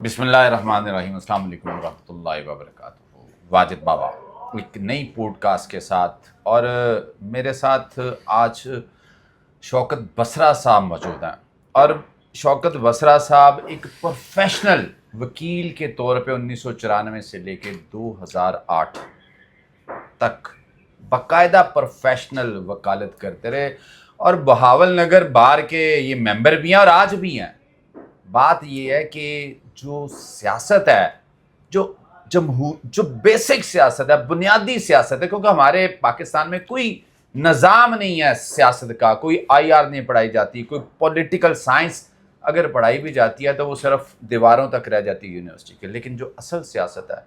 बिस्मिल्लाहिर्रहमानिर्रहीम। अस्सलाम वालेकुम रहमतुल्लाहि व बरकातुहू। वाजिद बाबा एक नई पॉडकास्ट के साथ, और मेरे साथ आज शौकत बसरा साहब मौजूद हैं। और शौकत बसरा साहब एक प्रोफेशनल वकील के तौर पे 1994 से लेके 2008 तक बाकायदा प्रोफेशनल वकालत करते रहे, और बहावल नगर बार के ये मेंबर भी हैं और आज भी हैं। बात ये है कि जो सियासत है, जो बेसिक सियासत है, बुनियादी सियासत है, क्योंकि हमारे पाकिस्तान में कोई निज़ाम नहीं है सियासत का, कोई आईआर नहीं पढ़ाई जाती, कोई पॉलिटिकल साइंस अगर पढ़ाई भी जाती है तो वो सिर्फ दीवारों तक रह जाती है यूनिवर्सिटी के। लेकिन जो असल सियासत है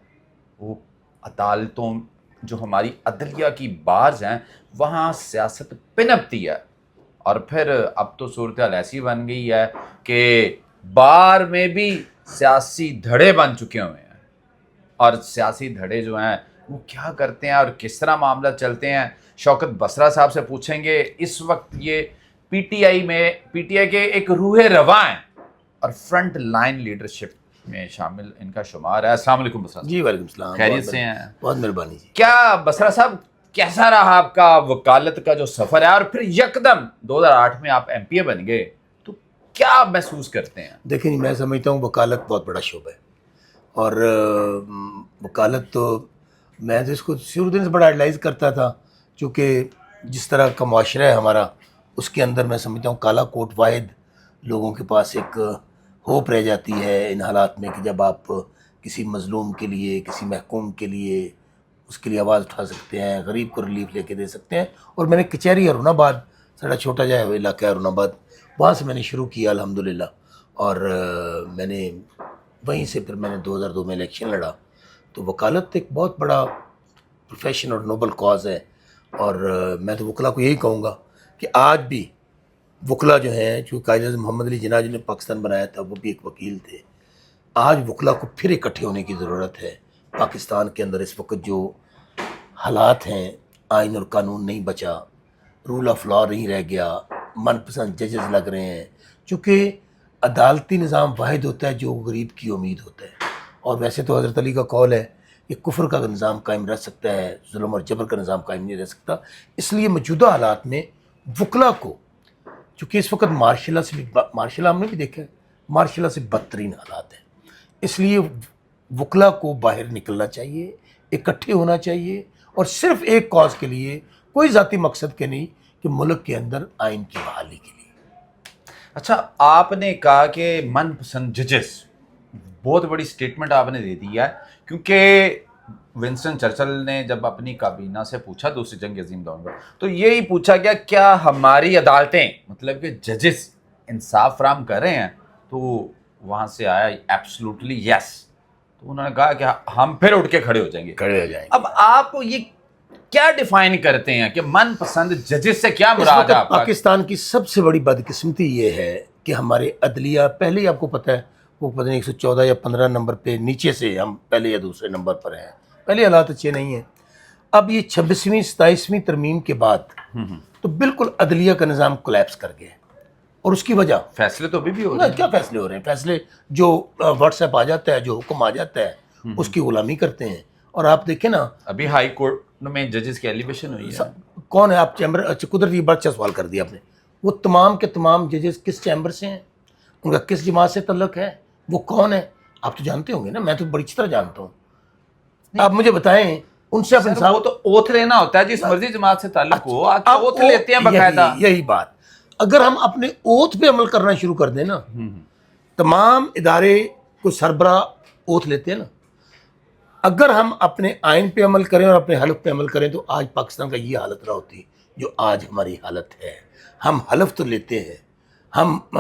वो अदालतों, जो हमारी अदलिया की बार्स हैं, वहाँ सियासत पिनपती है। और फिर अब तो सूरत हाल ऐसी बन गई है कि बार में भी सियासी धड़े बन चुके हुए हैं, और सियासी धड़े जो हैं वो क्या करते हैं और किस तरह मामला चलते हैं, शौकत बसरा साहब से पूछेंगे। इस वक्त ये पीटीआई के एक रूहे रवा हैं और फ्रंट लाइन लीडरशिप में शामिल इनका शुमार है। अस्सलाम वालेकुम बसरा साहब। जी वालेकुम सलाम। खैरियत से हैं? बहुत मेहरबानी जी। क्या बसरा साहब, कैसा रहा आपका वकालत का जो सफ़र है, और फिर यकदम 2008 में आप एमपीए बन गए, तो क्या महसूस करते हैं? देखिए जी, मैं समझता हूँ वकालत बहुत बड़ा शोबा है, और वकालत तो मैं तो इसको शुरू दिन से बड़ा एडलाइज करता था, क्योंकि जिस तरह का मुआशरा है हमारा, उसके अंदर मैं समझता हूँ काला कोट वाहिद लोगों के पास एक होप रह जाती है इन हालात में कि जब आप किसी मजलूम के लिए, किसी महकूम के लिए, उसके लिए आवाज़ उठा सकते हैं, गरीब को रिलीफ लेके दे सकते हैं। और मैंने कचहरी अरुणाबाद, सारा छोटा जो इलाका है अरुणाबाद, वहाँ से मैंने शुरू किया अल्हम्दुलिल्लाह। और मैंने वहीं से फिर मैंने 2002 में इलेक्शन लड़ा। तो वकालत एक बहुत बड़ा प्रोफेशन और नोबल कॉज है, और मैं तो वकला को यही कहूँगा कि आज भी वकला जो हैं, जो कायद मोहम्मद अली जिन्ना ने पाकिस्तान बनाया था, वो भी एक वकील थे। आज वकला को फिर इकट्ठे होने की ज़रूरत है। पाकिस्तान के अंदर इस वक्त जो हालात हैं, आइन और कानून नहीं बचा, रूल ऑफ लॉ नहीं रह गया, मनपसंद जजेस लग रहे हैं, चूँकि अदालती निज़ाम वाहिद होता है जो गरीब की उम्मीद होता है। और वैसे तो हज़रत अली का कौल है कि कुफ्र का निज़ाम कायम रह सकता है, जुल्म और जबर का निज़ाम कायम नहीं रह सकता। इसलिए मौजूदा हालात में वकला को, चूँकि इस वक्त मार्शल हमने भी देखा है, मार्शल से बदतरीन हालात हैं, इसलिए वकला को बाहर निकलना चाहिए, इकट्ठे होना चाहिए, और सिर्फ एक कॉज के लिए, कोई ज़ाती मकसद के नहीं, कि मुल्क के अंदर आइन की बहाली के लिए। अच्छा, आपने कहा कि मनपसंद जजेस, बहुत बड़ी स्टेटमेंट आपने दे दी है, क्योंकि विंस्टन चर्चिल ने जब अपनी काबीना से पूछा दूसरी जंग अजीम दौर में, तो यही पूछा गया क्या हमारी अदालतें, मतलब कि जजेस, इंसाफ फराहम कर रहे हैं? तो वहाँ से आया एब्सोल्युटली यस। तो उन्होंने कहा कि हम फिर उठ के खड़े हो जाएंगे। अब आप ये क्या डिफाइन करते हैं कि मनपसंद जजेस से क्या मुराद है आपका? पाकिस्तान की सबसे बड़ी बदकिस्मती ये है कि हमारे अदलिया, पहले ही आपको पता है, वो पता नहीं 114 या 15 नंबर पे नीचे से हम पहले या दूसरे नंबर पर हैं। पहले हालात अच्छे नहीं हैं। अब ये 26वीं 27वीं तरमीम के बाद तो बिल्कुल अदलिया का निज़ाम कोलैप्स कर गया। और उसकी वजह, फैसले तो अभी भी हो रहे हैं। क्या फैसले हो रहे हैं? फैसले जो व्हाट्सएप आ जाता है, जो हुक्म आ जाता है, उसकी गुलामी करते हैं। और आप देखें ना, अभी हाई कोर्ट में जजेस की एलिवेशन हुई है। कौन है? आप चैम्बर, अच्छा कुदरती बात, अच्छा सवाल कर दिया आपने। वो तमाम के तमाम जजेस किस चैम्बर से हैं, उनका किस जमात से तल्लुक़ है, वो कौन है? आप तो जानते होंगे ना, मैं तो बड़ी अच्छी तरह जानता हूँ। आप मुझे बताएं, उनसे आप इंसाफ, वो तो ओथ लेना होता है, जिस मर्जी जमात से ताल्लुक हो, आप ओथ लेते हैं बकायदा। यही बात, अगर हम अपने ओथ पे अमल करना शुरू कर दें ना, तमाम इदारे को सरबरा ओथ लेते हैं ना, अगर हम अपने आइन पे अमल करें और अपने हलफ पे अमल करें, तो आज पाकिस्तान का ये हालत ना होती जो आज हमारी हालत है। हम हलफ तो लेते हैं, हम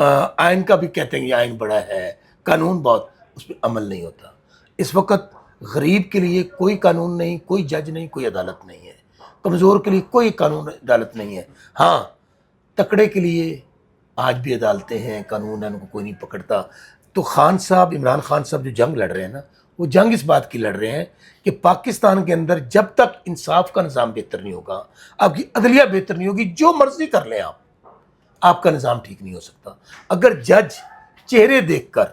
आइन का भी कहते हैं कि आइन बड़ा है, कानून बहुत, उस पर अमल नहीं होता। इस वक्त गरीब के लिए कोई कानून नहीं, कोई जज नहीं, कोई अदालत नहीं है। कमज़ोर के लिए कोई कानून अदालत नहीं है। हाँ, तकड़े के लिए आज भी अदालतें हैं, कानून है, उनको कोई नहीं पकड़ता। तो खान साहब, इमरान खान साहब जो जंग लड़ रहे हैं ना, वो जंग इस बात की लड़ रहे हैं कि पाकिस्तान के अंदर जब तक इंसाफ का निज़ाम बेहतर नहीं होगा, आपकी अदलिया बेहतर नहीं होगी, जो मर्जी कर लें आप, आपका निज़ाम ठीक नहीं हो सकता। अगर जज चेहरे देखकर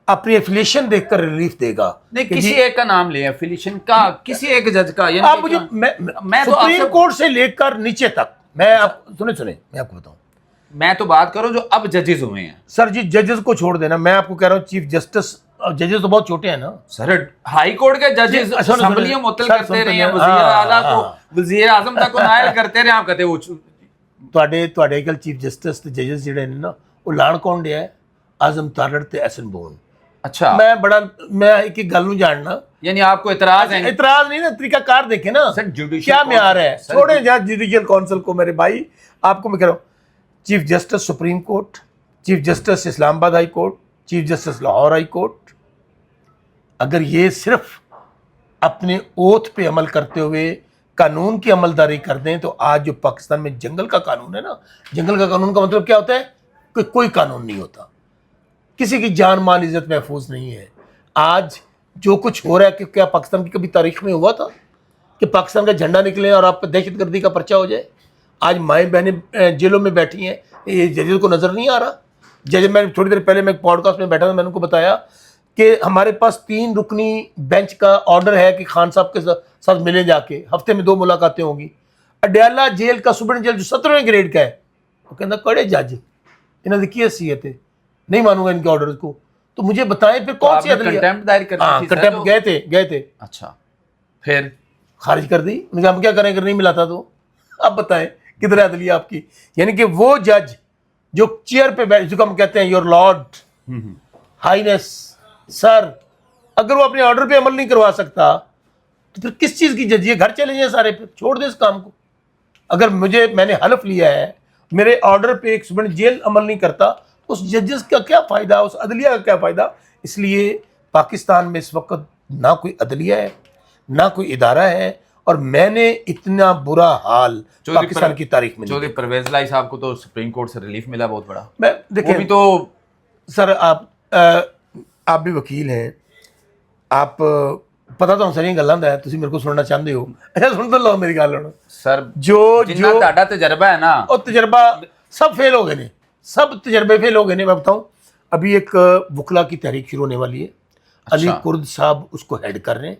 अपनी एफिलिएशन देखकर रिलीफ देगा। नहीं, किसी एक का नाम ले, एफिलिएशन का किसी एक जज का, यानी आप मुझे मैं तो सुप्रीम आपसे कोर्ट से लेकर नीचे तक, मैं आप सुने मैं आपको बताऊं, मैं तो बात करूं जो अब जजेस हुए हैं। सर जी जजेस को छोड़ देना, मैं आपको कह रहा हूँ चीफ जस्टिस, जजेस तो बहुत छोटे हैं ना सर, हाई कोर्ट के जजेस असेंबलियां मुअत्तल करते रहे हैं, वजीर आला को वजीर आजम तक को नायल करते रहे, आप कहते हो ਤੁਹਾਡੇ ਕੱਲ ਚੀਫ ਜਸਟਿਸ ਤੇ ਜजेस ਜਿਹੜੇ ਨੇ ਨਾ ਉਹ ਲਾਣ ਕੌਣ ਡਿਆ ਹੈ? ਆਜ਼ਮ ਤਾਰੜ ਤੇ ਐਸਨ ਬੋਨ। अच्छा, मैं एक गल ਨੂੰ ਜਾਣਨਾ, यानी आपको इतराज है? इतराज नहीं ना, तरीका कार देखे ना सर, जुडिशियल क्या म्यार है, छोड़े जा जुडिशियल काउंसिल को मेरे भाई। आपको मैं कह रहा हूँ chief justice supreme court, chief justice Islamabad high court, chief justice Lahore high court, अगर ये सिर्फ अपने ओथ पे अमल करते हुए कानून की अमलदारी कर दें तो आज जो पाकिस्तान में जंगल का कानून है ना, जंगल का कानून का मतलब क्या होता है कि कोई कानून नहीं होता, किसी की जान माल इज्जत महफूज नहीं है। आज जो कुछ हो रहा है कि क्या पाकिस्तान की कभी तारीख में हुआ था कि पाकिस्तान का झंडा निकले और आप पर दहशतगर्दी का पर्चा हो जाए? आज माएँ बहनें जेलों में बैठी हैं, ये जजेस को नज़र नहीं आ रहा? जज, मैं थोड़ी देर पहले मैं एक पॉडकास्ट में बैठा था, मैंने उनको बताया कि हमारे पास 3 रुकनी बेंच का ऑर्डर है कि खान साहब के साथ मिले जाके, हफ्ते में 2 मुलाकातें होंगी। अडयाला जेल का सुप्रीम जेल जो 17वें ग्रेड का है, वो कहना कड़े जज इन्होंने की हैसियत है, नहीं मानूंगा इनके ऑर्डर को, तो मुझे बताएं फिर कौन सी कंटेम्प्ट दायर करनी थी? कंटेम्प्ट गए थे। अच्छा, फिर खारिज कर दी। उन्होंने कहा हम क्या करें अगर नहीं मिला था तो? अब बताएं किधर है अदलिया आपकी? यानी कि वो जज जो चेयर पे बैठ, जिसको हम कहते हैं योर लॉर्ड हाईनेस सर, अगर वो अपने ऑर्डर पे अमल नहीं करवा सकता तो फिर किस चीज़ की जज? ये घर चले जाए सारे, फिर छोड़ दे इस काम को। अगर मैंने हलफ लिया है, मेरे ऑर्डर पे एक सुप्रीम जेल अमल नहीं करता, उस जजेस का क्या फ़ायदा, उस अदलिया का क्या फ़ायदा? इसलिए पाकिस्तान में इस वक्त ना कोई अदलिया है, ना कोई इदारा है, और मैंने इतना बुरा हाल पाकिस्तान की तारीख में। चौधरी परवेज लाई साहब को तो सुप्रीम कोर्ट से रिलीफ मिला बहुत बड़ा। मैं देखिए, भी तो सर आप भी वकील हैं, आप पता तो सारी गल्लां दा है, तुसीं मेरे को सुनना चाहते हो? अच्छा सुन तो लो मेरी गल हुण। सर जो जिन्ना तुहाडा तजर्बा है ना, और तजर्बा सब फेल हो गए ने, सब तजर्बे फेल हो गए ने। मैं बताऊं, अभी एक वकला की तहरीक शुरू होने वाली है। अच्छा। अली कुर्द साहब उसको हेड कर रहे हैं,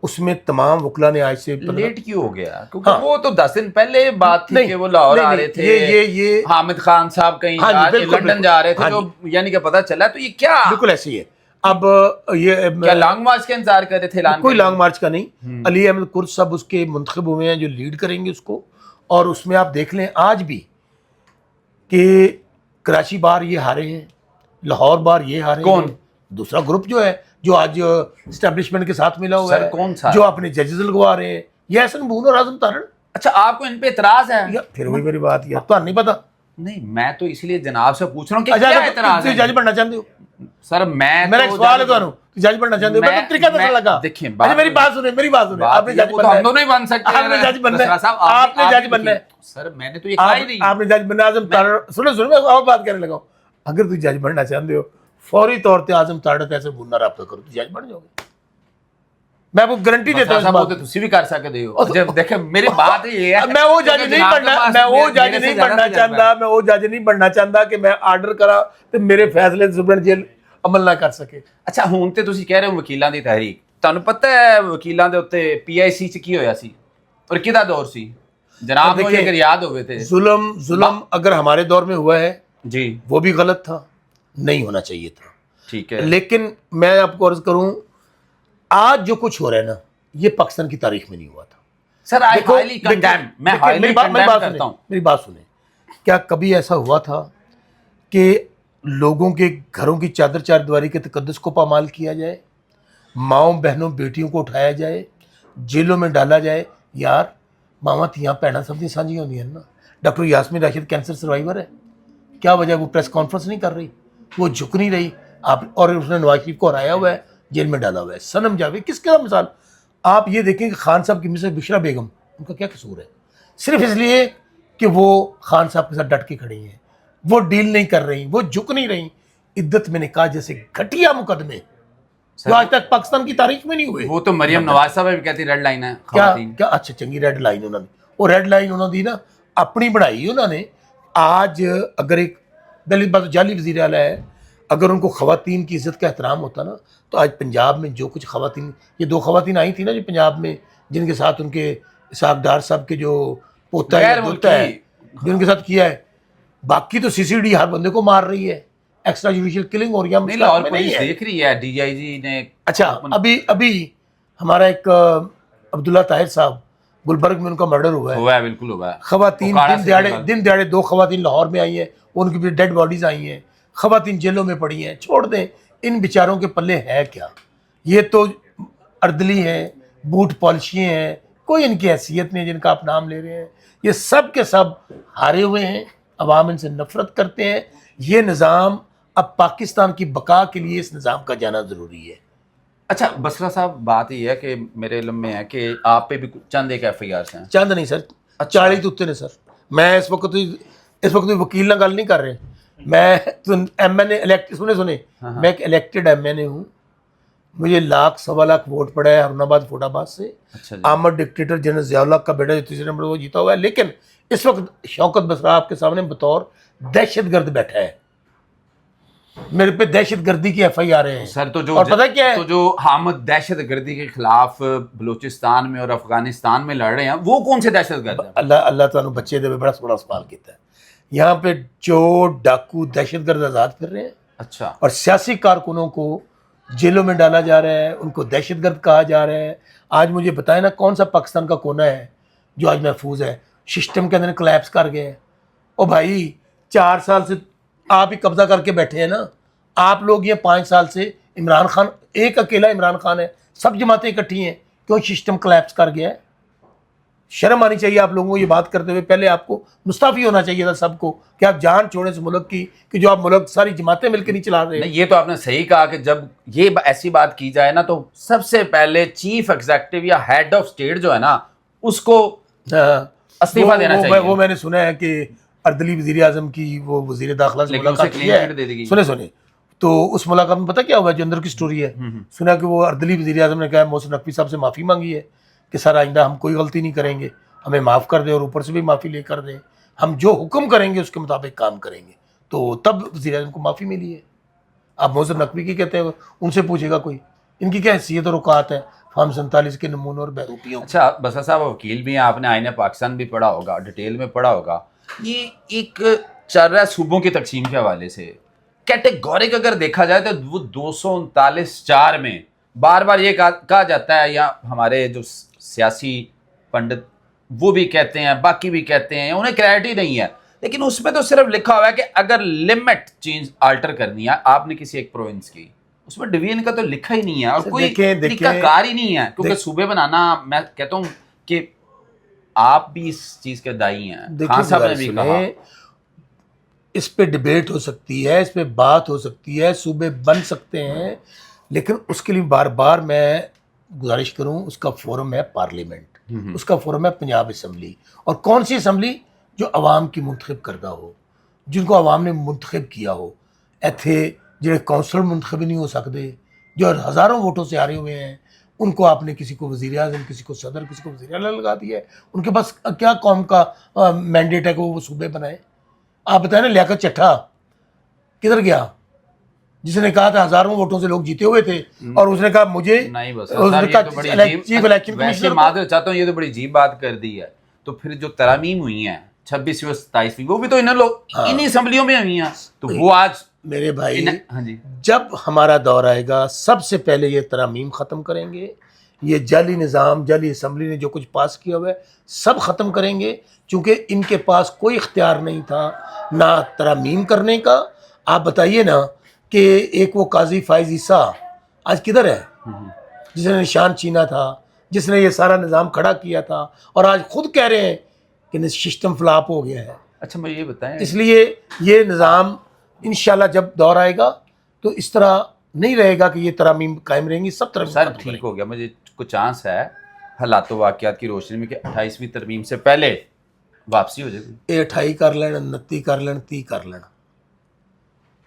उसमें तमाम वकला ने आज से लेट क्यों हो गया? क्योंकि वो तो 10 दिन पहले बात थी कि वो लाहौर आ रहे थे, ये हामिद खान साहब कहीं लंदन जा रहे थे, जो यानी कि पता चला, तो ये क्या बिल्कुल ऐसे ही है। अब ये क्या लॉन्ग मार्च का इंतजार कर रहे थे? कोई लॉन्ग मार्च का नहीं, अली अहमद कुर्द साहब उसके मुंतखब हुए हैं जो लीड करेंगे उसको। और उसमें आप देख लें आज भी कि कराची बार ये हारे हैं, लाहौर बार ये हारे कौन? हैं। दूसरा ग्रुप जो है जो आज एस्टेब्लिशमेंट के साथ मिला हुआ है, कौन सा? जो अपने जजेस लगवा रहे हैं, ये हसन बून और आजम तारड़। अच्छा, आपको इन पे इतराज है? फिर वही मेरी बात यार, तो नहीं पता। नहीं, मैं तो इसलिए जनाब से पूछ रहा हूँ कि क्या इतराज है? जज बनना चाहते हो? सर मेरा एक सवाल है ਤੁਹਾਨੂੰ, जज बनना चाहते हो? मैं तो तरीका दसने लगा। देखिए, मेरी बात सुने, आपने जज बनना है, हम दोनों ही बन सकते हैं। आपने जज बनना है, आपने जज बनना है। सर मैंने तो ये कहा ही नहीं। आपने जज बनना, आजम तारड़, सुनो मैं और बात करने लगा हूं। अगर तू जज बनना चाहते हो, फौरी तौर पे आजम तारड़ ऐसे बुनना रब्ता करो, तो जज बन जाओगे। मैं आपको गारंटी देता हूं। बात तुसी भी कर सकते हो। जब देखे मेरी बात ये है, मैं वो जज नहीं बनना, मैं वो जज नहीं बनना चाहता, मैं वो जज नहीं बनना चाहता कि मैं आर्डर करा ਤੇ ਮੇਰੇ ਫੈਸਲੇ ਸੁਪਰੀਮ ਜੇਲ੍ਹ ਅਮਲ ਨਾ ਕਰ ਸਕੇ। ਅੱਛਾ, ਹੁਣ ਤੇ ਤੁਸੀਂ ਕਹਿ ਰਹੇ ਹੋ ਵਕੀਲਾਂ ਦੀ ਤਹਿਰੀਕ, ਤੁਹਾਨੂੰ ਪਤਾ ਹੈ ਵਕੀਲਾਂ ਦੇ ਉੱਤੇ PIC ਚ ਕੀ ਹੋਇਆ ਸੀ ਔਰ ਕਿਹਦਾ ਦੌਰ ਸੀ जनाब? मुझे अगर याद होवे थे, जुल्म अगर हमारे दौर में हुआ है जी, वो भी गलत था, नहीं होना चाहिए था, ठीक है। लेकिन मैं आपको अर्ज करूं, आज जो कुछ हो रहा है ना, ये पाकिस्तान की तारीख में नहीं हुआ था। सर आई हाईली कंडेम, मैं हाईली कंडेम करता हूं। मेरी बात सुने, क्या कभी ऐसा हुआ था कि लोगों के घरों की चादर चारदीवारी के तकद्दुस को पामाल किया जाए, माओं बहनों बेटियों को उठाया जाए, जेलों में डाला जाए? यार मावा धियाँ भैन सब दी साझी होंदियां ना। Doctor Yasmin Rashid cancer survivor है, क्या वजह? वो प्रेस कॉन्फ्रेंस नहीं कर रही, वो झुक नहीं रही। आप और उसने नवाज शरीफ को हराया हुआ है, जेल में डाला हुआ है। सनम जावेद किसका मिसाल? आप ये देखें कि खान साहब की मिसेस बुशरा बेगम, उनका क्या कसूर है? सिर्फ इसलिए कि वो खान साहब के साथ डट के खड़ी हैं, वो डील नहीं कर रही, वो झुक नहीं रही। इद्दत में निकाह जैसे घटिया मुकदमे जो आज तक पाकिस्तान की तारीख में नहीं हुए। वो तो मरियम नवाज साहब भी कहती रेड लाइन है। क्या अच्छा चंगी रेड लाइन उन्होंने, वो रेड लाइन उन्होंने ना अपनी बनाई उन्होंने। आज अगर एक दलित बात जाली वजीर आला है, اگر ان کو خواتین کی عزت کا احترام ہوتا نا تو آج پنجاب میں جو کچھ خواتین، یہ 2 خواتین آئی تھیں نا جو پنجاب میں، جن کے ساتھ ان کے اسحاق ڈار صاحب کے جو پوتا ہے دوتا ہے جو ان کے ساتھ کیا ہے، باقی تو سی سی ڈی ہر بندے کو مار رہی ہے، ایکسٹرا جوڈیشل کلنگ ہو رہی ہے، لاہور پولیس دیکھ رہی ہے، ڈی آئی جی نے. اچھا ابھی ہمارا ایک عبداللہ طاہر صاحب گلبرگ میں ان کا مرڈر ہوا ہے، بالکل ہوا ہے. خواتین دن دیہڑے 2 خواتین لاہور میں آئی ہیں، ان کی بھی ڈیڈ باڈیز آئی ہیں، خواتین جیلوں میں پڑی ہیں. چھوڑ دیں ان بیچاروں کے پلے ہے کیا، یہ تو اردلی ہیں، بوٹ پالشی ہیں، کوئی ان کی حیثیت نہیں جن کا آپ نام لے رہے ہیں. یہ سب کے سب ہارے ہوئے ہیں، عوام ان سے نفرت کرتے ہیں. یہ نظام اب پاکستان کی بقا کے لیے اس نظام کا جانا ضروری ہے. اچھا بسرا صاحب، بات یہ ہے کہ میرے علم میں ہے کہ آپ پہ بھی چند ایک ایف آئی آرس ہیں. چند نہیں سر، 40 تو اتنے سر. میں اس وقت وکیل نہ گل نہیں کر رہے، میں ایم این اے سنے میں ایک الیکٹڈ ایم این اے ہوں. مجھے 1,00,000 ووٹ پڑا ہے ہارون آباد فوٹ آباد سے. آمد ڈکٹیٹر جنرل ضیاء اللہ کا بیٹا جو 3 نمبر وہ جیتا ہوا ہے، لیکن اس وقت شوکت بسرا آپ کے سامنے بطور دہشت گرد بیٹھا ہے. میرے پہ دہشت گردی کی ایف آئی آر ہیں سر. تو پتہ کیا ہے، تو جو حامد دہشت گردی کے خلاف بلوچستان میں اور افغانستان میں لڑ رہے ہیں، وہ کون سے دہشت گرد ہیں؟ اللہ تعالیٰ بچے دے بڑا سونا سوال کیتا ہے. یہاں پہ چور ڈاکو دہشت گرد آزاد پھر رہے ہیں. اچھا. اور سیاسی کارکنوں کو جیلوں میں ڈالا جا رہا ہے، ان کو دہشت گرد کہا جا رہا ہے. آج مجھے بتائیں نا کون سا پاکستان کا کونا ہے جو آج محفوظ ہے؟ سسٹم کے اندر کلیپس کر گئے ہیں. او بھائی 4 سال سے آپ ہی قبضہ کر کے بیٹھے ہیں نا. آپ لوگ یہ 5 سال سے عمران خان، ایک اکیلا عمران خان ہے، سب جماعتیں اکٹھی ہیں، کیوں سسٹم کلیپس کر گیا ہے؟ شرم آنی چاہیے آپ لوگوں کو یہ بات کرتے ہوئے. پہلے آپ کو مستعفی ہونا چاہیے تھا سب کو کہ آپ جان چھوڑیں اس ملک کی، کہ جو آپ ملک ساری جماعتیں مل کے نہیں چلا رہے. یہ تو آپ نے صحیح کہا کہ جب یہ ایسی بات کی جائے نا تو سب سے پہلے چیف ایگزیکٹو یا ہیڈ آف اسٹیٹ جو ہے نا اس کو استعفیٰ دینا چاہیے. وہ میں نے سنا ہے کہ اردلی وزیر اعظم کی وہ وزیر داخلہ سے ملاقات کی ہے. سنے تو اس ملاقات میں پتہ کیا ہوا جو اندر کی سٹوری ہے؟ سنا کہ وہ اردلی وزیر اعظم نے کہا محسن نقوی صاحب سے معافی مانگی ہے کہ سر آئندہ ہم کوئی غلطی نہیں کریں گے، ہمیں معاف کر دیں اور اوپر سے بھی معافی لے کر دیں، ہم جو حکم کریں گے اس کے مطابق کام کریں گے. تو تب وزیر اعظم کو معافی ملی ہے. آپ محسن نقوی کی کہتے ہیں، ان سے پوچھے گا کوئی ان کی کیا حیثیت اور اوقات ہے فارم 47 کے نمونوں اور بہروپیوں. اچھا بسرا صاحب وکیل بھی ہیں، آپ نے آئین پاکستان بھی پڑھا ہوگا، ڈیٹیل میں پڑھا ہوگا. یہ ایک چل رہا ہے صوبوں کی تقسیم کے حوالے سے کیٹیگورک اگر دیکھا جائے تو وہ 239(4) میں بار بار یہ کہا جاتا ہے، یا ہمارے جو سیاسی پنڈت وہ بھی کہتے ہیں، باقی بھی کہتے ہیں، انہیں کلیئرٹی نہیں ہے، لیکن اس میں تو صرف لکھا ہوا ہے کہ اگر لمٹ چینج آلٹر کرنی ہے آپ نے کسی ایک پروونس کی، اس میں ڈویژن کا تو لکھا ہی نہیں ہے اور کوئی طریقہ کار ہی نہیں ہے. کیونکہ صوبے بنانا، میں کہتا ہوں کہ آپ بھی اس چیز کے دائی ہیں، خان صاحب نے بھی کہا اس پہ ڈیبیٹ ہو سکتی ہے، اس پہ بات ہو سکتی ہے، صوبے بن سکتے ہیں، لیکن اس کے لیے بار بار میں گزارش کروں اس کا فورم ہے پارلیمنٹ، اس کا فورم ہے پنجاب اسمبلی. اور کون سی اسمبلی؟ جو عوام کی منتخب کردہ ہو، جن کو عوام نے منتخب کیا ہو. ایتھے جڑے کونسلر منتخب نہیں ہو سکتے، جو ہزاروں ووٹوں سے ہارے ہوئے ہیں، ان کو آپ نے کسی کو وزیر اعظم، کسی کو صدر، کسی کو وزیر اعلیٰ لگا دیا ہے. ان کے پاس کیا قوم کا مینڈیٹ ہے کہ وہ صوبے بنائے؟ آپ بتائیں نا لیاقت چٹھا کدھر گیا جس نے کہا تھا ہزاروں ووٹوں سے لوگ جیتے ہوئے تھے، اور اس نے کہا مجھے نہیں. بس ویسے معذرت چاہتا ہوں، یہ تو بڑی عجیب بات کر دی ہے. تو پھر جو ترامیم ہوئی ہیں 26ویں اور 27ویں وہ بھی تو انہیں لوگ انہی اسمبلیوں میں ہوئی ہیں. تو وہ آج میرے بھائی جب ہمارا دور آئے گا سب سے پہلے یہ ترامیم ختم کریں گے. یہ جعلی نظام، جعلی اسمبلی نے جو کچھ پاس کیا ہوا ہے سب ختم کریں گے، چونکہ ان کے پاس کوئی اختیار نہیں تھا نہ ترامیم کرنے کا. آپ بتائیے نا کہ ایک وہ قاضی فائز عیسیٰ آج کدھر ہے، جس نے نشان چھینا تھا، جس نے یہ سارا نظام کھڑا کیا تھا، اور آج خود کہہ رہے ہیں کہ سسٹم فلاپ ہو گیا ہے. اچھا مجھے یہ بتائیں، اس لیے یہ نظام انشاءاللہ جب دور آئے گا تو اس طرح نہیں رہے گا کہ یہ ترامیم قائم رہیں گی. سب ترامیم سر ٹھیک ہو گیا، مجھے کچھ چانس ہے حالات و واقعات کی روشنی میں کہ 28ویں ترمیم سے پہلے واپسی ہو جائے گی. 28 کر لین، 29 کر لین، 30 کر لین،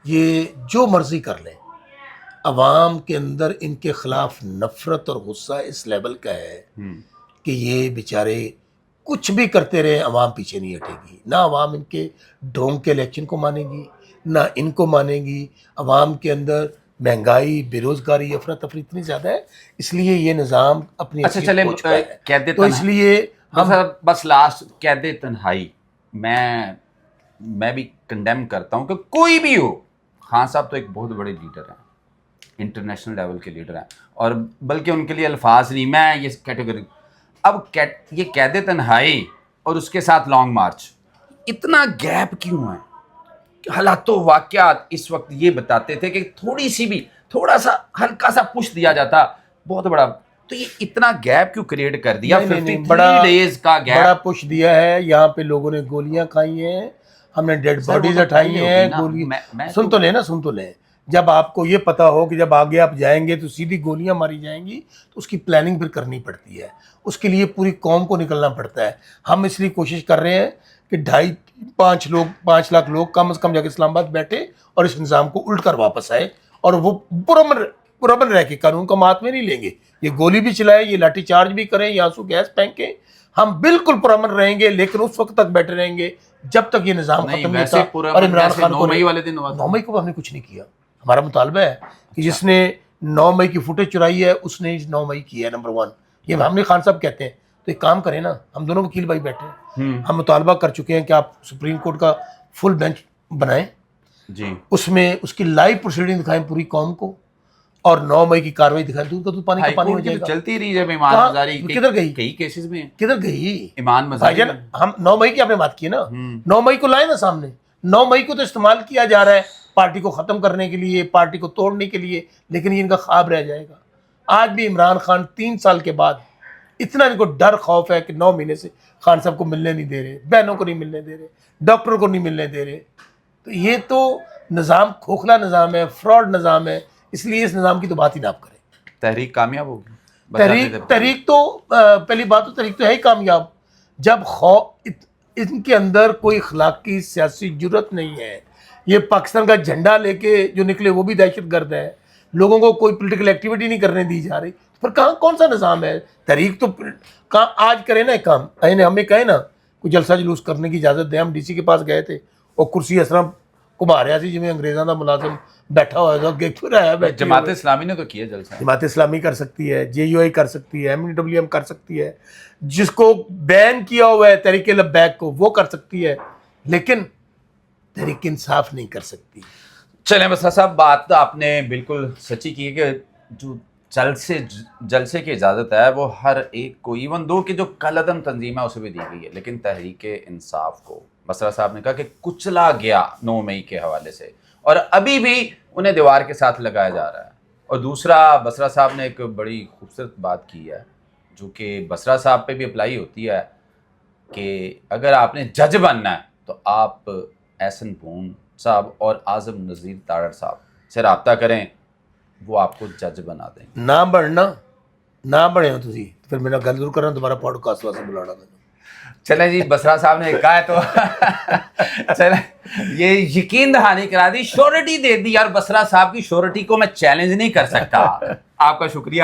یہ جو مرضی کر لیں. عوام کے اندر ان کے خلاف نفرت اور غصہ اس لیول کا ہے کہ یہ بیچارے کچھ بھی کرتے رہے، عوام پیچھے نہیں ہٹے گی. نہ عوام ان کے ڈھونگ کے الیکشن کو مانے گی، نہ ان کو مانے گی. عوام کے اندر مہنگائی، بے روزگاری، افراتفری اتنی زیادہ ہے، اس لیے یہ نظام اپنی اچھا چلے قید تو اس لیے ہم بس لاسٹ قید تنہائی میں بھی کنڈیم کرتا ہوں کہ کوئی بھی ہو. خان صاحب تو ایک بہت بڑے لیڈر ہیں، انٹرنیشنل لیول کے لیڈر ہیں، اور بلکہ ان کے لیے الفاظ نہیں، میں یہ کیٹیگری. اب یہ قید تنہائی اور اس کے ساتھ لانگ مارچ، اتنا گیپ کیوں ہے؟ حالات و واقعات اس وقت یہ بتاتے تھے کہ تھوڑی سی بھی، تھوڑا سا ہلکا سا پش دیا جاتا بہت بڑا. تو یہ اتنا گیپ کیوں کریٹ کر دیا؟ 53 ڈیز کا گیپ بڑا پش دیا ہے. یہاں پہ لوگوں نے گولیاں کھائی ہیں، ہم نے ڈیڈ باڈیز اٹھائی ہیں. سن تو لیں. جب آپ کو یہ پتا ہو کہ جب آگے آپ جائیں گے تو سیدھی گولیاں ماری جائیں گی، تو اس کی پلاننگ پھر کرنی پڑتی ہے. اس کے لیے پوری قوم کو نکلنا پڑتا ہے. ہم اس لیے کوشش کر رہے ہیں کہ 5 لاکھ لوگ کم از کم جا کے اسلام آباد بیٹھے اور اس نظام کو الٹ کر واپس آئے، اور وہ پرامن رہ کے قانون کو ہاتھ میں نہیں لیں گے. یہ گولی بھی چلائے، یہ لاٹھی چارج بھی کریں، یہ آنسو گیس پھینکیں، ہم بالکل پرامن رہیں گے، لیکن اس وقت تک بیٹھے رہیں گے جب تک یہ نظام ختم نہیں ہوتا. اور عمران خان کو 9 مئی کو ہم نے کچھ نہیں کیا. ہمارا مطالبہ ہے کہ جس نے 9 مئی کی فوٹیج چرائی ہے اس نے 9 مئی کی ہے. نمبر 1 یہ ہم نے خان صاحب کہتے ہیں. تو ایک کام کریں نا، ہم دونوں وکیل بھائی بیٹھے ہیں، ہم مطالبہ کر چکے ہیں کہ آپ سپریم کورٹ کا فل بینچ بنائیں جی، اس میں اس کی لائیو پروسیڈنگ دکھائیں پوری قوم کو، اور 9 مئی کی کاروائی دکھائیں. دودھ کا دودھ پانی کا پانی ہو جائے گا. چلتی رہی جب ایمان مزاری کدھر گئی؟ کئی کیسز میں کدھر گئی ایمان مزاری؟ ہم 9 مئی کی آپ نے بات کی نا، 9 مئی کو لائیں نا سامنے. 9 مئی کو تو استعمال کیا جا رہا ہے پارٹی کو ختم کرنے کے لیے، پارٹی کو توڑنے کے لیے، لیکن یہ ان کا خواب رہ جائے گا. آج بھی عمران خان 3 سال کے بعد اتنا ان کو ڈر خوف ہے کہ 9 مہینے سے خان صاحب کو ملنے نہیں دے رہے، بہنوں کو نہیں ملنے دے رہے، ڈاکٹر کو نہیں ملنے دے رہے. تو یہ تو نظام کھوکھلا نظام ہے، فراڈ نظام ہے. اس لیے اس نظام کی تو بات ہی نہ آپ کریں. تحریک کامیاب ہوگی. تحریک تو پہلی بات تو تحریک تو ہے ہی کامیاب جب ان کے اندر کوئی اخلاقی سیاسی جرت نہیں ہے. یہ پاکستان کا جھنڈا لے کے جو نکلے وہ بھی دہشت گرد ہے. لوگوں کو کوئی پولیٹیکل ایکٹیویٹی نہیں کرنے دی جا رہی. پر کون سا نظام ہے؟ تحریک تو آج کرے نا ایک کام، ہمیں کہے نا کوئی جلسہ جلوس کرنے کی اجازت دیں. ہم ڈی سی کے پاس گئے تھے، اور کرسی اسرم کماریا سی جی انگریزاں کا ملازم بیٹھا ہوا ہے. جماعت اسلامی نے تو کیا جلسہ، جماعت اسلامی کر سکتی ہے، JUI کر سکتی ہے، MWM کر سکتی ہے، جس کو بین کیا ہوا ہے تحریک لبیک کو وہ کر سکتی ہے، لیکن تحریک انصاف نہیں کر سکتی. چلیں بس صاحب، بات آپ نے بالکل سچی کی ہے کہ جو جلسے کی اجازت ہے وہ ہر ایک کو، ایون دو کہ جو کالعدم تنظیم ہے اسے بھی دی گئی ہے، لیکن تحریک انصاف کو بصرہ صاحب نے کہا کہ کچلا گیا 9 مئی کے حوالے سے، اور ابھی بھی انہیں دیوار کے ساتھ لگایا جا رہا ہے. اور دوسرا، بصرہ صاحب نے ایک بڑی خوبصورت بات کی ہے جو کہ بصرہ صاحب پہ بھی اپلائی ہوتی ہے کہ اگر آپ نے جج بننا ہے تو آپ احسن پون صاحب اور اعظم نذیر تاڑڑ صاحب سے رابطہ کریں، وہ آپ کو جج بنا دیں. نہ بڑھے ہو تسی پھر میرا گل ضرور کرنا، تمہارا پوڈ کاسٹ واسطے بلانا. چلیں جی، بصرہ صاحب نے کہا ہے تو چلیں یہ یقین دہانی کرا دی، شورٹی دے دی. یار بصرہ صاحب کی شورٹی کو میں چیلنج نہیں کر سکتا. آپ کا شکریہ.